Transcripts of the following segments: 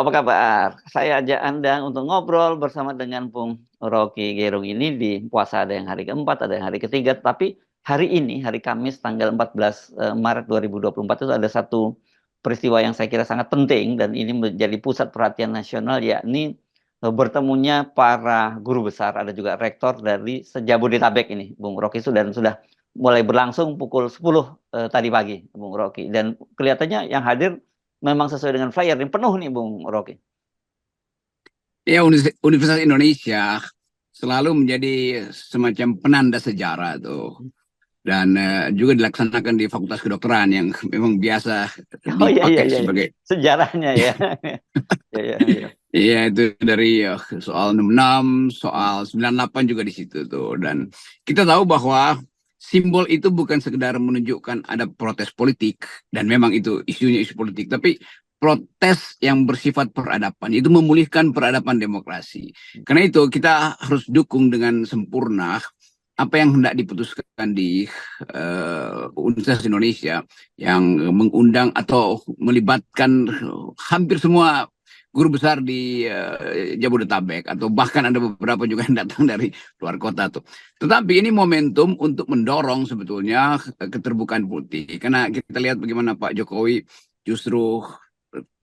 apa kabar? Saya ajak Anda untuk ngobrol bersama dengan Bung Rocky Gerung ini di puasa, ada yang hari keempat, ada yang hari ketiga. Tapi hari ini, hari Kamis tanggal 14 Maret 2024 itu ada satu peristiwa yang saya kira sangat penting dan ini menjadi pusat perhatian nasional, yakni bertemunya para guru besar, ada juga rektor dari sejabodetabek ini, Bung Rocky, sudah mulai berlangsung pukul 10 tadi pagi, Bung Rocky. Dan kelihatannya yang hadir memang sesuai dengan flyer yang penuh nih, Bung Rocky. Ya, Universitas Indonesia selalu menjadi semacam penanda sejarah tuh. Dan juga dilaksanakan di Fakultas Kedokteran yang memang biasa Oh iya iya dipakai iya, iya. sebagai. Sejarahnya ya. Ya, ya, ya. Iya, itu dari soal 66, soal 98 juga di situ tuh. Dan kita tahu bahwa simbol itu bukan sekedar menunjukkan ada protes politik, dan memang itu isunya isu politik, tapi protes yang bersifat peradaban, itu memulihkan peradaban demokrasi. Karena itu kita harus dukung dengan sempurna apa yang hendak diputuskan di Universitas Indonesia yang mengundang atau melibatkan hampir semua guru besar di Jabodetabek, atau bahkan ada beberapa juga yang datang dari luar kota tuh. Tetapi ini momentum untuk mendorong sebetulnya keterbukaan politik, karena kita lihat bagaimana Pak Jokowi justru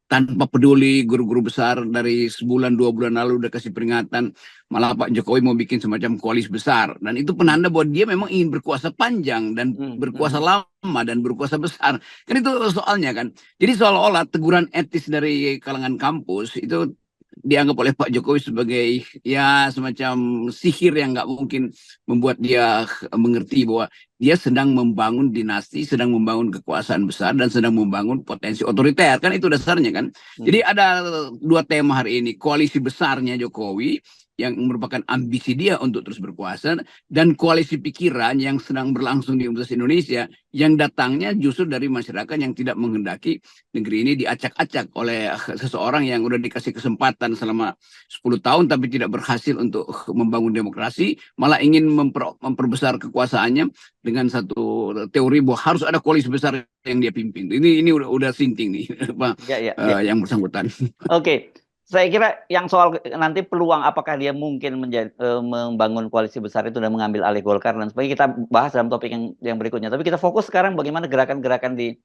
tanpa peduli guru-guru besar dari sebulan 2 bulan lalu udah kasih peringatan, malah Pak Jokowi mau bikin semacam koalisi besar, dan itu Hmm, penanda bahwa dia memang ingin berkuasa panjang dan berkuasa hmm. lama dan berkuasa besar. Kan itu soalnya kan. Jadi seolah-olah teguran etis dari kalangan kampus itu dianggap oleh Pak Jokowi sebagai ya semacam sihir yang nggak mungkin membuat dia mengerti bahwa dia sedang membangun dinasti, sedang membangun kekuasaan besar, dan sedang membangun potensi otoriter. Kan itu dasarnya kan. Hmm. Jadi ada dua tema hari ini. Koalisi besarnya Jokowi yang merupakan ambisi dia untuk terus berkuasa, dan koalisi pikiran yang sedang berlangsung di Universitas Indonesia yang datangnya justru dari masyarakat yang tidak menghendaki negeri ini diacak-acak oleh seseorang yang udah dikasih kesempatan selama 10 tahun tapi tidak berhasil untuk membangun demokrasi, malah ingin memperbesar kekuasaannya dengan satu teori bahwa harus ada koalisi besar yang dia pimpin. Ini udah sinting nih apa Ya, ya, ya. yang bersangkutan. Oke, saya kira yang soal nanti peluang apakah dia mungkin membangun koalisi besar itu dan mengambil alih Golkar dan sebagainya, kita bahas dalam topik yang berikutnya. Tapi kita fokus sekarang bagaimana gerakan-gerakan di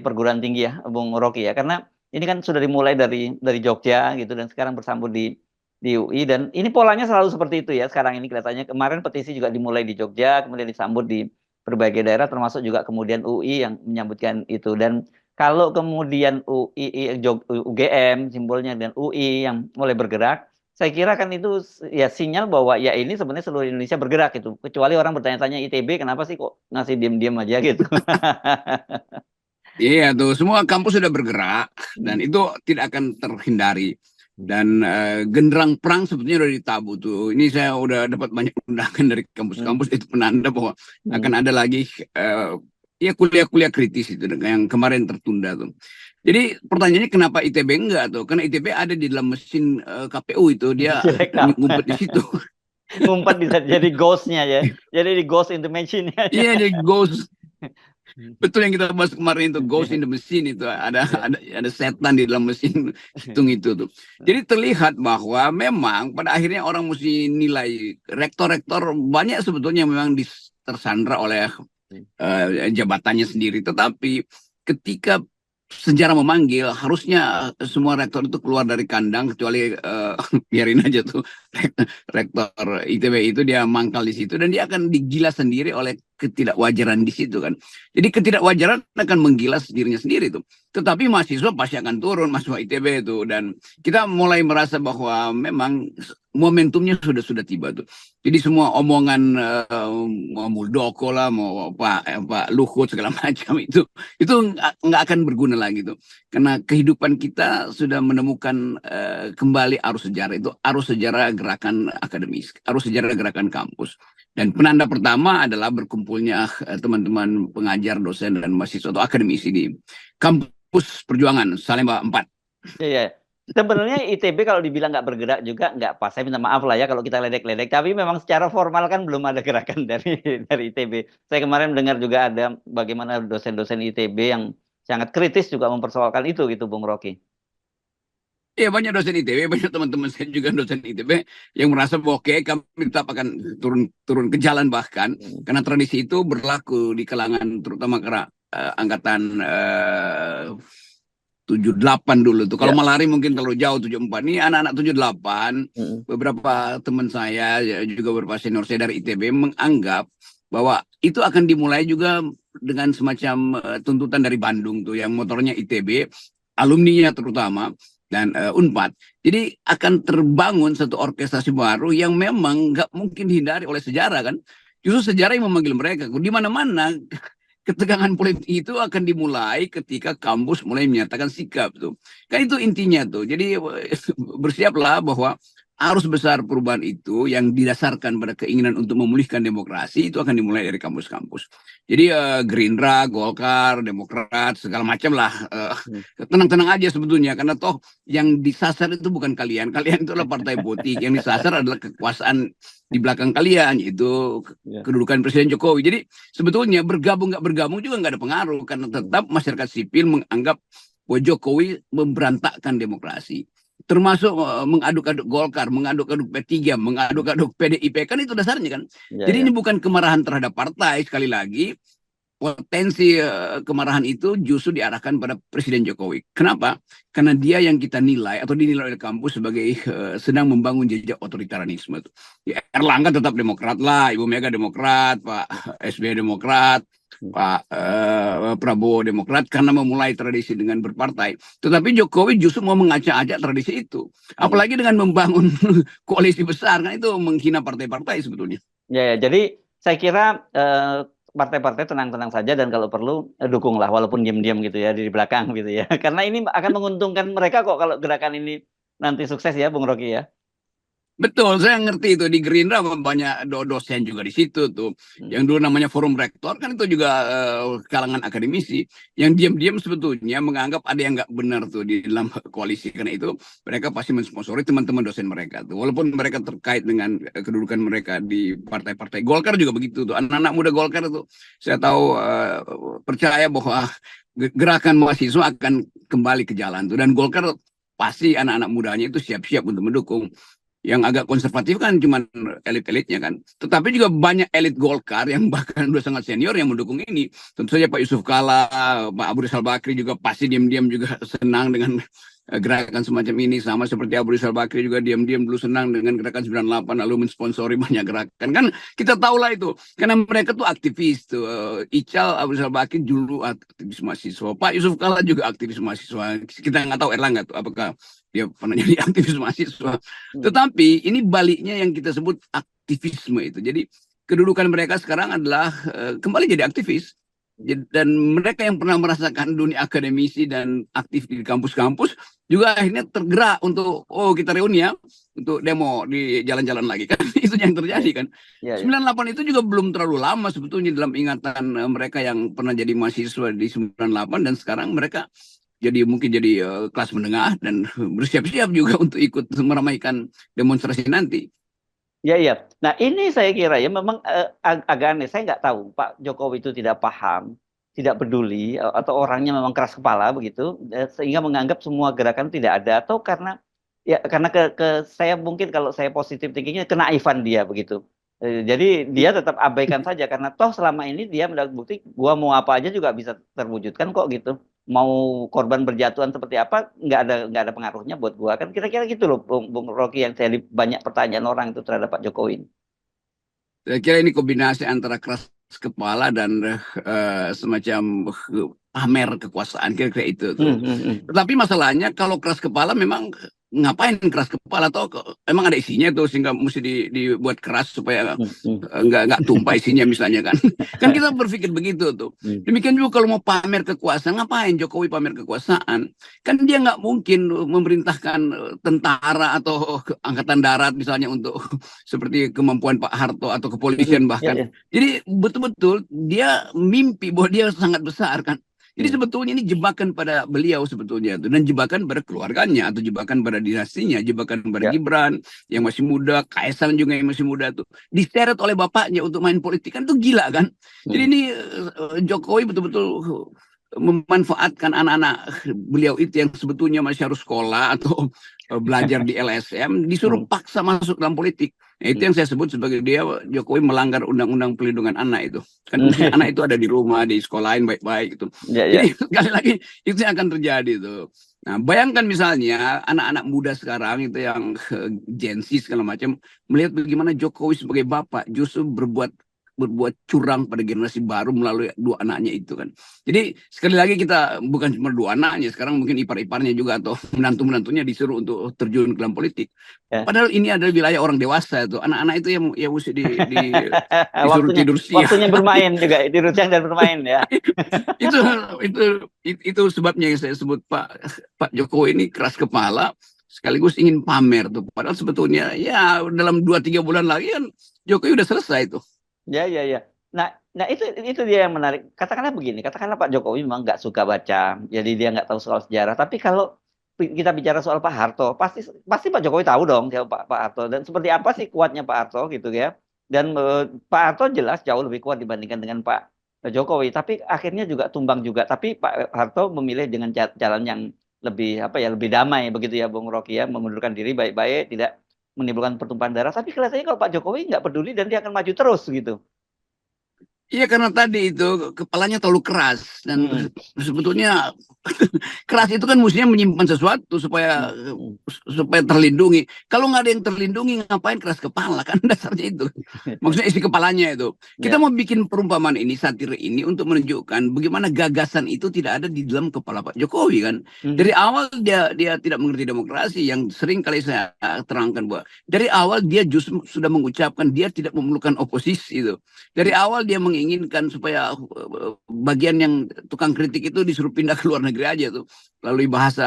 perguruan tinggi ya, Bung Rocky ya. Karena ini kan sudah dimulai dari Jogja gitu dan sekarang bersambut di UI, dan ini polanya selalu seperti itu ya. Sekarang ini kelihatannya kemarin petisi juga dimulai di Jogja, kemudian disambut di berbagai daerah termasuk juga kemudian UI yang menyambutkan itu. Dan kalau kemudian UGM simbolnya dan UI yang mulai bergerak, saya kira kan itu ya sinyal bahwa ya ini sebenarnya seluruh Indonesia bergerak gitu. Kecuali orang bertanya-tanya ITB kenapa sih kok ngasih diam-diam aja gitu. Iya tuh, semua kampus sudah bergerak dan itu tidak akan terhindari. Dan genderang perang sebetulnya sudah ditabu tuh. Ini saya udah dapat banyak undangan dari Hmm, kampus-kampus, itu penanda bahwa akan hmm. ada lagi ya kuliah-kuliah kritis itu yang kemarin tertunda tuh. Jadi pertanyaannya kenapa ITB enggak tuh? Karena ITB ada di dalam mesin KPU, itu dia Sirekap. ngumpet di situ. Ngumpet bisa jadi ghost-nya ya. Jadi di ghost in the machine-nya ya. Iya, dia ghost. Betul yang kita bahas kemarin itu, ghost in the machine, itu ada Iya. ada setan di dalam mesin hitung itu tuh. Jadi terlihat bahwa memang pada akhirnya orang mesti nilai rektor-rektor banyak sebetulnya memang tersandra oleh jabatannya sendiri. Tetapi ketika sejarah memanggil, harusnya semua rektor itu keluar dari kandang, kecuali biarin aja tuh rektor ITB itu dia mangkal di situ, dan dia akan digilas sendiri oleh ketidakwajaran di situ kan. Jadi ketidakwajaran akan menggilas dirinya sendiri tuh. Tetapi mahasiswa pasti akan turun, mahasiswa ITB itu, dan kita mulai merasa bahwa memang momentumnya sudah tiba tuh. Jadi semua omongan mau Muldoko lah, mau Pak Luhut segala macam itu nggak akan berguna lagi tuh, karena kehidupan kita sudah menemukan kembali arus sejarah itu, arus sejarah gerakan akademis, arus sejarah gerakan kampus. Dan penanda pertama adalah berkumpulnya teman-teman pengajar, dosen, dan mahasiswa atau akademisi di kampus perjuangan Salemba 4. Iya. Sebenarnya ITB kalau dibilang nggak bergerak juga nggak pas. Saya minta maaf lah ya kalau kita ledek-ledek. Tapi memang secara formal kan belum ada gerakan dari ITB. Saya kemarin dengar juga ada bagaimana dosen-dosen ITB yang sangat kritis juga mempersoalkan itu gitu, Bung Rocky. Iya, banyak dosen ITB, banyak teman-teman saya juga dosen ITB yang merasa bahwa oke, kami tetap akan turun ke jalan bahkan karena tradisi itu berlaku di kalangan terutama karena angkatan 78 dulu tuh. Kalau Ya. Malari mungkin terlalu jauh 74. Ini anak-anak 78, Mm-mm. beberapa teman saya juga beberapa senior saya dari ITB menganggap bahwa itu akan dimulai juga dengan semacam tuntutan dari Bandung tuh yang motornya ITB, alumninya terutama dan Unpad. Jadi akan terbangun satu orkestrasi baru yang memang nggak mungkin dihindari oleh sejarah kan. Justru sejarah yang memanggil mereka. Di mana-mana ketegangan politik itu akan dimulai ketika kampus mulai menyatakan sikap tuh. Kan itu intinya tuh. Jadi bersiaplah bahwa arus besar perubahan itu yang didasarkan pada keinginan untuk memulihkan demokrasi itu akan dimulai dari kampus-kampus. Jadi Gerindra, Golkar, Demokrat, segala macam lah. Tenang-tenang aja sebetulnya. Karena toh yang disasar itu bukan kalian. Kalian itu adalah partai politik. Yang disasar adalah kekuasaan di belakang kalian. Itu kedudukan Presiden Jokowi. Jadi sebetulnya bergabung nggak bergabung juga nggak ada pengaruh. Karena tetap masyarakat sipil menganggap bahwa Jokowi memberantakkan demokrasi. Termasuk mengaduk-aduk Golkar, mengaduk-aduk P3, mengaduk-aduk PDIP, kan itu dasarnya kan. Jadi ini bukan kemarahan terhadap partai, sekali lagi potensi kemarahan itu justru diarahkan pada Presiden Jokowi. Kenapa? Karena dia yang kita nilai atau dinilai oleh kampus sebagai sedang membangun jejak otoritarianisme. Ya, Erlangga tetap Demokrat lah, Ibu Mega Demokrat, Pak SBY Demokrat, Pak Prabowo Demokrat karena memulai tradisi dengan berpartai. Tetapi Jokowi justru mau mengacak-acak tradisi itu. Apalagi dengan membangun koalisi besar, kan itu menghina partai-partai sebetulnya. Ya, jadi saya kira partai-partai tenang-tenang saja dan kalau perlu dukunglah walaupun diam-diam gitu ya di belakang gitu ya. Karena ini akan menguntungkan mereka kok kalau gerakan ini nanti sukses ya, Bung Rocky ya. Betul, saya ngerti itu di Gerindra banyak dosen juga di situ tuh. Yang dulu namanya Forum Rektor kan itu juga kalangan akademisi yang diam-diam sebetulnya menganggap ada yang nggak benar tuh di dalam koalisi. Karena itu mereka pasti mensponsori teman-teman dosen mereka tuh. Walaupun mereka terkait dengan kedudukan mereka di partai-partai. Golkar juga begitu tuh. Anak-anak muda Golkar tuh saya tahu percaya bahwa gerakan mahasiswa akan kembali ke jalan tuh. Dan Golkar pasti anak-anak mudanya itu siap-siap untuk mendukung. Yang agak konservatif kan cuma elit-elitnya kan. Tetapi juga banyak elit Golkar yang bahkan udah sangat senior yang mendukung ini. Tentu saja Pak Yusuf Kala, Pak Abu Rizal Bakri juga pasti diam-diam juga senang dengan gerakan semacam ini. Sama seperti Abu Rizal Bakri juga diam-diam dulu senang dengan gerakan 98 lalu mensponsori banyak gerakan. Kan kita tahu lah itu. Karena mereka tuh aktivis tuh. Ical, Abu Rizal Bakri dulu aktivis mahasiswa. Pak Yusuf Kala juga aktivis mahasiswa. Kita nggak tahu Erlangga tuh apakah dia pernah jadi aktivis mahasiswa. Tetapi ini baliknya yang kita sebut aktivisme itu. Jadi kedudukan mereka sekarang adalah kembali jadi aktivis. Dan mereka yang pernah merasakan dunia akademisi dan aktif di kampus-kampus juga akhirnya tergerak untuk kita reuni ya untuk demo di jalan-jalan lagi kan. Itu yang terjadi kan. 98 itu juga belum terlalu lama sebetulnya dalam ingatan mereka yang pernah jadi mahasiswa di 98 dan sekarang mereka mungkin jadi kelas menengah dan bersiap-siap juga untuk ikut meramaikan demonstrasi nanti. Ya, iya. Nah, ini saya kira ya memang agak aneh. Saya nggak tahu Pak Jokowi itu tidak paham, tidak peduli, atau orangnya memang keras kepala begitu, sehingga menganggap semua gerakan tidak ada, atau karena saya mungkin kalau saya positif thinkingnya kenaifan dia begitu. Jadi dia tetap abaikan saja karena toh selama ini dia mendapat bukti gua mau apa aja juga bisa terwujudkan kok gitu. Mau korban berjatuhan seperti apa nggak ada pengaruhnya buat gua kan kira-kira gitu loh Bung Rocky yang saya banyak pertanyaan orang itu terhadap Pak Jokowi. Saya kira ini kombinasi antara keras kepala dan semacam pamer kekuasaan kira-kira itu tuh. Tetapi masalahnya kalau keras kepala memang ngapain keras kepala atau emang ada isinya tuh sehingga mesti dibuat keras supaya nggak tumpah isinya misalnya kan. Kan kita berpikir begitu tuh. Demikian juga kalau mau pamer kekuasaan, ngapain Jokowi pamer kekuasaan? Kan dia nggak mungkin memerintahkan tentara atau angkatan darat misalnya untuk seperti kemampuan Pak Harto atau kepolisian bahkan. Jadi betul-betul dia mimpi bahwa dia sangat besar kan. Jadi sebetulnya ini jebakan pada beliau sebetulnya itu dan jebakan pada keluarganya atau jebakan pada dinastinya, jebakan pada Gibran yang masih muda, Kaisang juga yang masih muda tuh diseret oleh bapaknya untuk main politik kan itu gila kan. Jadi ini Jokowi betul-betul memanfaatkan anak-anak beliau itu yang sebetulnya masih harus sekolah atau belajar di LSM, disuruh paksa masuk dalam politik. Nah, itu yang saya sebut sebagai dia Jokowi melanggar undang-undang pelindungan anak itu. Kan mestinya anak itu ada di rumah, di sekolahin baik-baik gitu. Ya, Jadi ya. sekali lagi itu yang akan terjadi tuh. Nah, bayangkan misalnya anak-anak muda sekarang itu yang Gen Z segala macam melihat bagaimana Jokowi sebagai bapak justru berbuat curang pada generasi baru melalui dua anaknya itu kan. Jadi sekali lagi kita bukan cuma dua anaknya, sekarang mungkin ipar-iparnya juga atau menantu-menantunya disuruh untuk terjun ke dalam politik. Ya. Padahal ini adalah wilayah orang dewasa itu. Anak-anak itu yang mesti disuruh Waktunya tidur siang. waktunya bermain juga, tidur siang dan bermain ya. itu itu itu sebabnya yang saya sebut Pak Jokowi ini keras kepala sekaligus ingin pamer tuh. Padahal sebetulnya ya dalam 2-3 bulan lagi kan Jokowi udah selesai tuh. Ya, ya, ya. Nah itu dia yang menarik. Katakanlah begini, katakanlah Pak Jokowi memang nggak suka baca, jadi dia nggak tahu soal sejarah. Tapi kalau kita bicara soal Pak Harto, pasti pasti Pak Jokowi tahu dong siapa Pak Harto dan seperti apa sih kuatnya Pak Harto gitu ya. Dan Pak Harto jelas jauh lebih kuat dibandingkan dengan Pak Jokowi. Tapi akhirnya juga tumbang juga. Tapi Pak Harto memilih dengan jalan yang lebih apa ya, lebih damai begitu ya, Bung Rocky ya, mengundurkan diri baik-baik, tidak menimbulkan pertumpahan darah. Tapi kelihatannya kalau Pak Jokowi nggak peduli dan dia akan maju terus gitu. Iya karena tadi itu kepalanya terlalu keras dan Mm-mm. sebetulnya keras itu kan mestinya menyimpan sesuatu supaya Mm-mm. supaya terlindungi. Kalau nggak ada yang terlindungi ngapain keras kepala kan dasarnya itu. Maksudnya isi kepalanya itu. Kita Ya. mau bikin perumpamaan ini satir ini untuk menunjukkan bagaimana gagasan itu tidak ada di dalam kepala Pak Jokowi kan. Mhm. Dari awal dia tidak mengerti demokrasi yang sering kali saya terangkan bahwa dari awal dia justru sudah mengucapkan dia tidak memerlukan oposisi itu. Dari awal dia menginginkan supaya bagian yang tukang kritik itu disuruh pindah ke luar negeri aja tuh. Lalu bahasa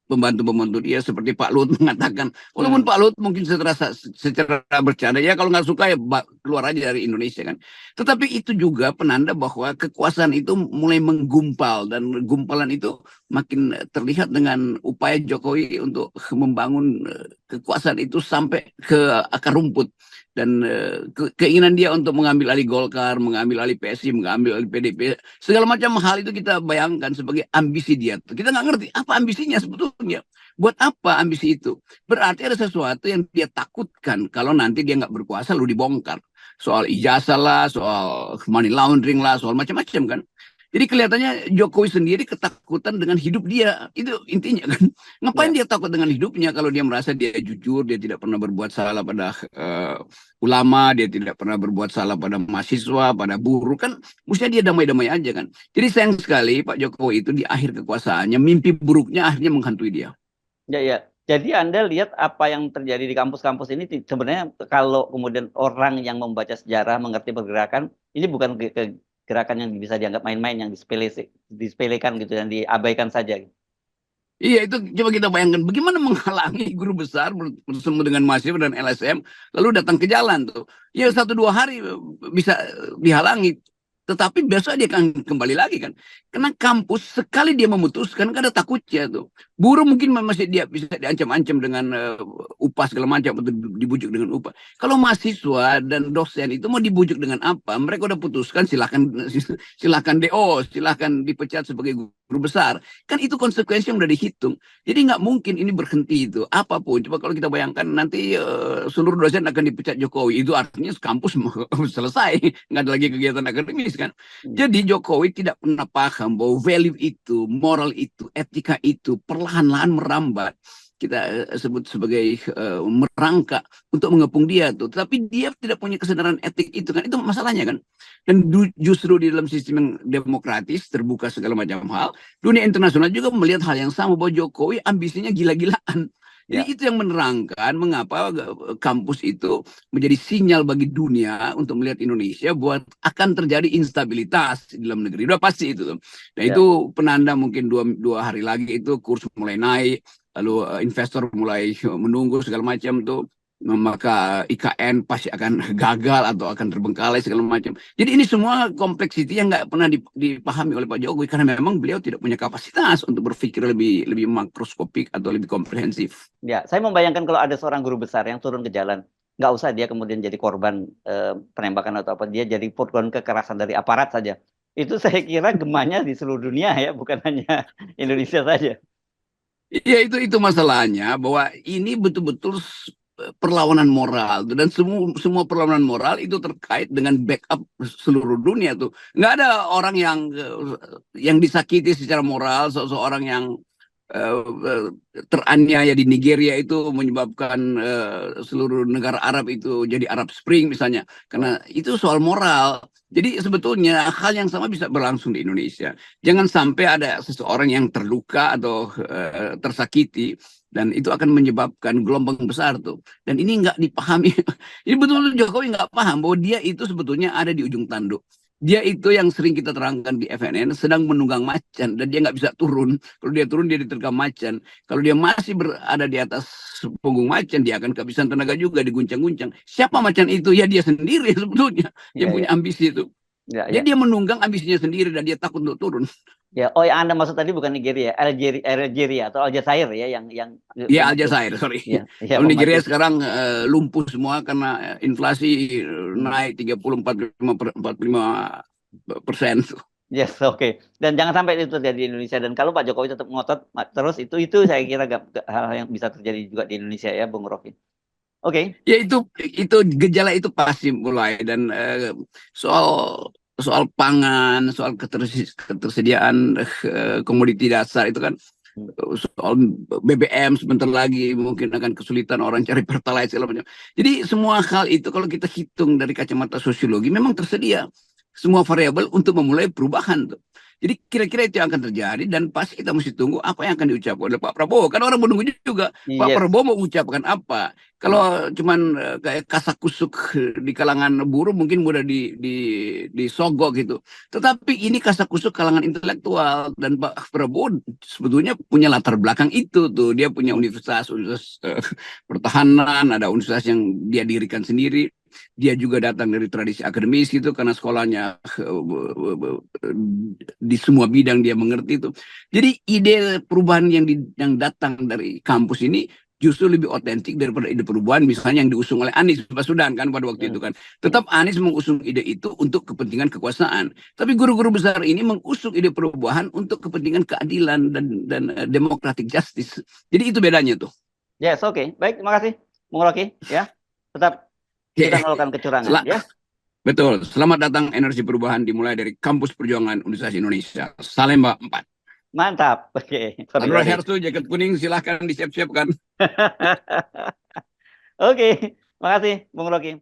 pembantu-pembantu dia seperti Pak Luhut mengatakan, walaupun Hmm. Pak Luhut mungkin secara bercanda ya kalau nggak suka ya keluar aja dari Indonesia kan. Tetapi itu juga penanda bahwa kekuasaan itu mulai menggumpal dan gumpalan itu makin terlihat dengan upaya Jokowi untuk membangun kekuasaan itu sampai ke akar rumput dan keinginan dia untuk mengambil alih Golkar, mengambil alih PSI, mengambil alih PDP, segala macam hal itu kita bayangkan sebagai ambisi dia. Kita nggak ngerti apa ambisinya sebetulnya. Buat apa ambisi itu? Berarti ada sesuatu yang dia takutkan kalau nanti dia nggak berkuasa lalu dibongkar. Soal ijazah lah, soal money laundering lah, soal macam-macam kan. Jadi kelihatannya Jokowi sendiri ketakutan dengan hidup dia. Itu intinya kan. Ngapain Ya. dia takut dengan hidupnya kalau dia merasa dia jujur, dia tidak pernah berbuat salah pada ulama, dia tidak pernah berbuat salah pada mahasiswa, pada buruh. Kan mestinya dia damai-damai aja kan. Jadi sayang sekali Pak Jokowi itu di akhir kekuasaannya, mimpi buruknya akhirnya menghantui dia. Ya, ya. Jadi Anda lihat apa yang terjadi di kampus-kampus ini sebenarnya kalau kemudian orang yang membaca sejarah, mengerti pergerakan, ini bukan gerakan yang bisa dianggap main-main, yang disepelekan gitu, yang diabaikan saja. Iya itu coba kita bayangkan bagaimana menghalangi guru besar bersama dengan mahasiswa dan LSM lalu datang ke jalan tuh. Ya 1-2 hari bisa dihalangi. Tetapi besok dia akan kembali lagi kan. Karena kampus sekali dia memutuskan kan ada takutnya tuh. Buruh mungkin masih dia bisa diancam-ancam dengan upah segala macam atau dibujuk dengan upah. Kalau mahasiswa dan dosen itu mau dibujuk dengan apa? Mereka udah putuskan silahkan DO, silahkan dipecat sebagai guru besar. Kan itu konsekuensi yang udah dihitung. Jadi nggak mungkin ini berhenti itu. Apapun. Coba kalau kita bayangkan nanti seluruh dosen akan dipecat Jokowi. Itu artinya kampus selesai. Nggak ada lagi kegiatan akademis kan. Hmm. Jadi Jokowi tidak pernah paham bahwa value itu, moral itu, etika itu perlahan-lahan merambat. Kita sebut sebagai merangkak untuk mengepung dia tuh. Tetapi dia tidak punya kesadaran etik itu kan. Itu masalahnya kan. Dan justru di dalam sistem yang demokratis, terbuka segala macam hal, dunia internasional juga melihat hal yang sama bahwa Jokowi ambisinya gila-gilaan. Jadi Ya. itu yang menerangkan mengapa kampus itu menjadi sinyal bagi dunia untuk melihat Indonesia buat akan terjadi instabilitas di dalam negeri. Udah pasti itu. Nah Ya. itu penanda mungkin dua hari lagi itu kurs mulai naik, lalu investor mulai menunggu segala macam tuh. Maka IKN pasti akan gagal atau akan terbengkalai segala macam. Jadi ini semua kompleksiti yang nggak pernah dipahami oleh Pak Jokowi karena memang beliau tidak punya kapasitas untuk berpikir lebih makroskopik atau lebih komprehensif. Ya, saya membayangkan kalau ada seorang guru besar yang turun ke jalan, nggak usah dia kemudian jadi korban penembakan atau apa, dia jadi korban kekerasan dari aparat saja. itu saya kira gemanya di seluruh dunia ya, bukan hanya Indonesia saja. Iya, itu masalahnya, bahwa ini betul-betul perlawanan moral tuh. Dan semua perlawanan moral itu terkait dengan backup seluruh dunia tuh. Nggak ada orang yang disakiti secara moral, seseorang yang teraniaya di Nigeria itu menyebabkan seluruh negara Arab itu jadi Arab Spring misalnya, karena itu soal moral. Jadi sebetulnya hal yang sama bisa berlangsung di Indonesia. Jangan sampai ada seseorang yang terluka atau tersakiti, dan itu akan menyebabkan gelombang besar tuh. Dan ini nggak dipahami. Ini betul-betul Jokowi nggak paham bahwa dia itu sebetulnya ada di ujung tanduk. Dia itu yang sering kita terangkan di FNN sedang menunggang macan, dan dia nggak bisa turun. Kalau dia turun dia diterkam macan. Kalau dia masih berada di atas punggung macan, dia akan kehabisan tenaga juga, diguncang-guncang. Siapa macan itu? Ya dia sendiri sebetulnya Ya, yang punya ya, ambisi itu. ya, Jadi ya. dia menunggang ambisinya sendiri dan dia takut untuk turun. Ya, oh yang Anda maksud tadi bukan Nigeria, Algeria atau Aljazair ya, yang Ya pemacu. Aljazair, sorry. Ya, ya Kalau Nigeria pemacu. sekarang lumpuh semua karena inflasi Hmm. naik 30-45%. Yes, oke. Dan jangan sampai itu terjadi di Indonesia. Dan kalau Pak Jokowi tetap ngotot terus, itu saya kira hal yang bisa terjadi juga di Indonesia ya, Bung Rocky. Oke. Ya itu gejala itu pasti mulai. Dan soal soal pangan, soal ketersediaan komoditi dasar itu kan, Hmm. soal BBM sebentar lagi mungkin akan kesulitan orang cari pertalite segala macam. Jadi semua hal itu kalau kita hitung dari kacamata sosiologi memang tersedia semua variabel untuk memulai perubahan tuh. Jadi kira-kira itu yang akan terjadi, dan pasti kita mesti tunggu apa yang akan diucapkan oleh Pak Prabowo. Kan orang menunggu juga Pak Yes. Prabowo mau ucapkan apa. Hmm. Kalau cuman kayak kasak-kusuk di kalangan buruh mungkin mudah disogok gitu. Tetapi ini kasak-kusuk kalangan intelektual, dan Pak Prabowo sebetulnya punya latar belakang itu tuh. Dia punya Hmm. universitas pertahanan, ada universitas yang dia dirikan sendiri. Dia juga datang dari tradisi akademis gitu, karena sekolahnya di semua bidang dia mengerti itu. Jadi ide perubahan yang datang dari kampus ini justru lebih otentik daripada ide perubahan misalnya yang diusung oleh Anies Baswedan kan pada waktu Hmm. itu kan. Hmm. Tetap Anies mengusung ide itu untuk kepentingan kekuasaan. Tapi guru-guru besar ini mengusung ide perubahan untuk kepentingan keadilan dan democratic justice. Jadi itu bedanya tuh. Yes, oke. Baik, terima kasih, Bung Rocky. Ya, tetap kita nolkan kecurangan. Sel- Ya, Betul. Selamat datang Energi Perubahan dimulai dari Kampus Perjuangan Universitas Indonesia. Salemba 4. mantap. Oke, sorry, Sandro sorry. Hersu, jaket kuning, silahkan disiap-siapkan. Oke, makasih, Bung Rocky.